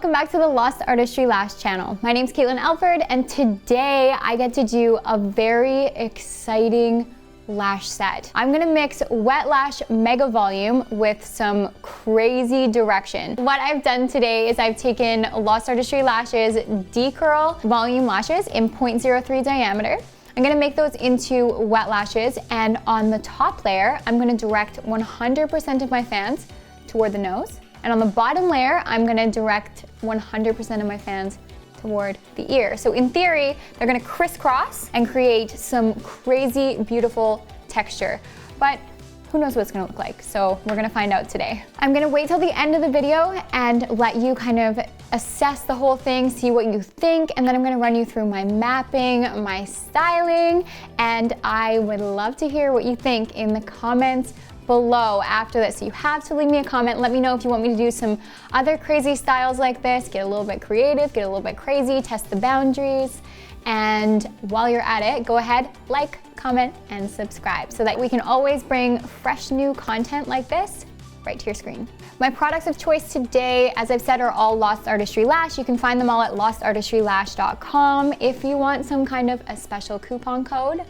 welcome back to the Lost Artistry Lash channel. My name's Caitlin Alford, and today I get to do a very exciting lash set. I'm gonna mix Wet Lash Mega Volume with some crazy direction. What I've done today is I've taken Lost Artistry Lashes D-Curl Volume Lashes in 0.03 diameter. I'm gonna make those into wet lashes, and on the top layer, I'm gonna direct 100% of my fans toward the nose. And on the bottom layer, I'm gonna direct 100% of my fans toward the ear. So in theory, they're gonna crisscross and create some crazy, beautiful texture. But who knows what it's gonna look like? So we're gonna find out today. I'm gonna wait till the end of the video and let you kind of assess the whole thing, see what you think, and then I'm gonna run you through my mapping, my styling, and I would love to hear what you think in the comments below after this. So you have to leave me a comment. Let me know if you want me to do some other crazy styles like this, get a little bit creative, get a little bit crazy, test the boundaries. And while you're at it, go ahead, like, comment, and subscribe so that we can always bring fresh new content like this right to your screen. My products of choice today, as I've said, are all Lost Artistry Lash. You can find them all at lostartistrylash.com. If you want some kind of a special coupon code,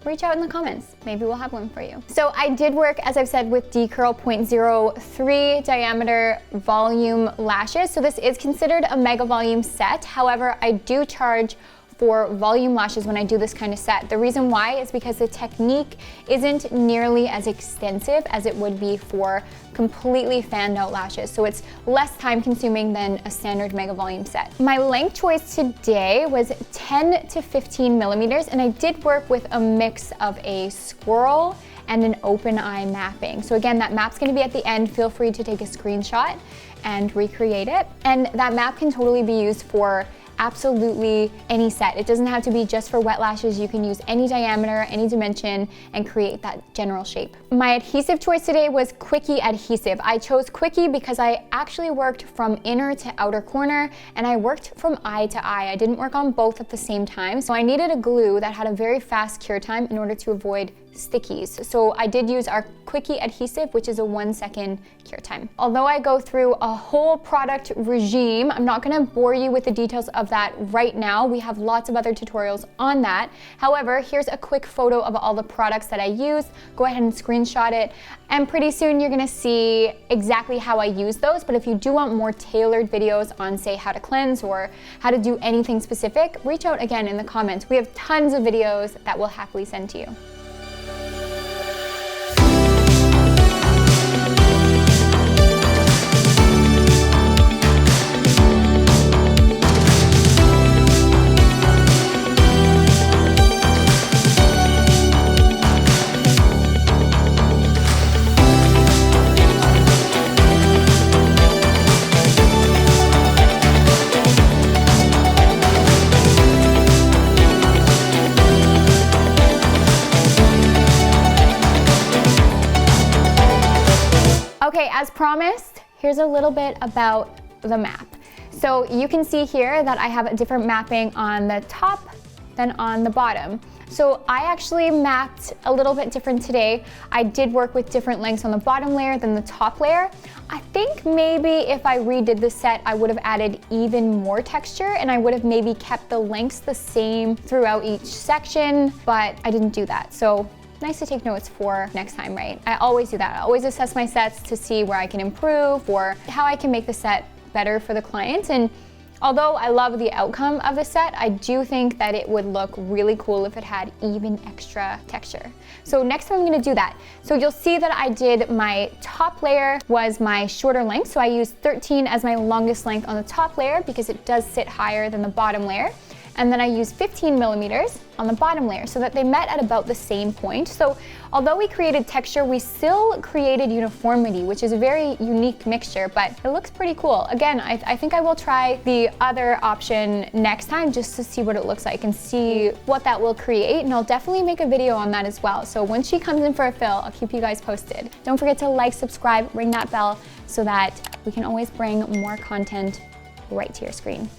reach out in the comments. Maybe we'll have one for you. So I did work, as I've said, with D-Curl 0.03 diameter volume lashes. So this is considered a mega volume set. However, I do charge for volume lashes when I do this kind of set. The reason why is because the technique isn't nearly as extensive as it would be for completely fanned out lashes. So it's less time consuming than a standard mega volume set. My length choice today was 10 to 15 millimeters, and I did work with a mix of a swirl and an open eye mapping. So again, that map's gonna be at the end. Feel free to take a screenshot and recreate it. And that map can totally be used for absolutely any set. It doesn't have to be just for wet lashes. You can use any diameter, any dimension, and create that general shape. My adhesive choice today was Quickie adhesive. I chose Quickie because I actually worked from inner to outer corner, and I worked from eye to eye. I didn't work on both at the same time, so I needed a glue that had a very fast cure time in order to avoid stickies. So I did use our Quickie adhesive, which is a 1 second cure time. Although I go through a whole product regime, I'm not gonna bore you with the details of that right now. We have lots of other tutorials on that. However, here's a quick photo of all the products that I used. Go ahead and screenshot it. And pretty soon you're gonna see exactly how I use those. But if you do want more tailored videos on, say, how to cleanse or how to do anything specific, reach out again in the comments. We have tons of videos that we'll happily send to you. Okay, as promised, here's a little bit about the map. So you can see here that I have a different mapping on the top than on the bottom. So I actually mapped a little bit different today. I did work with different lengths on the bottom layer than the top layer. I think maybe if I redid the set, I would have added even more texture, and I would have maybe kept the lengths the same throughout each section, but I didn't do that. So nice to take notes for next time, right? I always do that. I always assess my sets to see where I can improve or how I can make the set better for the client. And although I love the outcome of the set, I do think that it would look really cool if it had even extra texture. So next time I'm gonna do that. So you'll see that I did my top layer was my shorter length. So I used 13 as my longest length on the top layer because it does sit higher than the bottom layer. And then I used 15 millimeters on the bottom layer so that they met at about the same point. So although we created texture, we still created uniformity, which is a very unique mixture, but it looks pretty cool. Again, I think I will try the other option next time just to see what it looks like and see what that will create. And I'll definitely make a video on that as well. So when she comes in for a fill, I'll keep you guys posted. Don't forget to like, subscribe, ring that bell so that we can always bring more content right to your screen.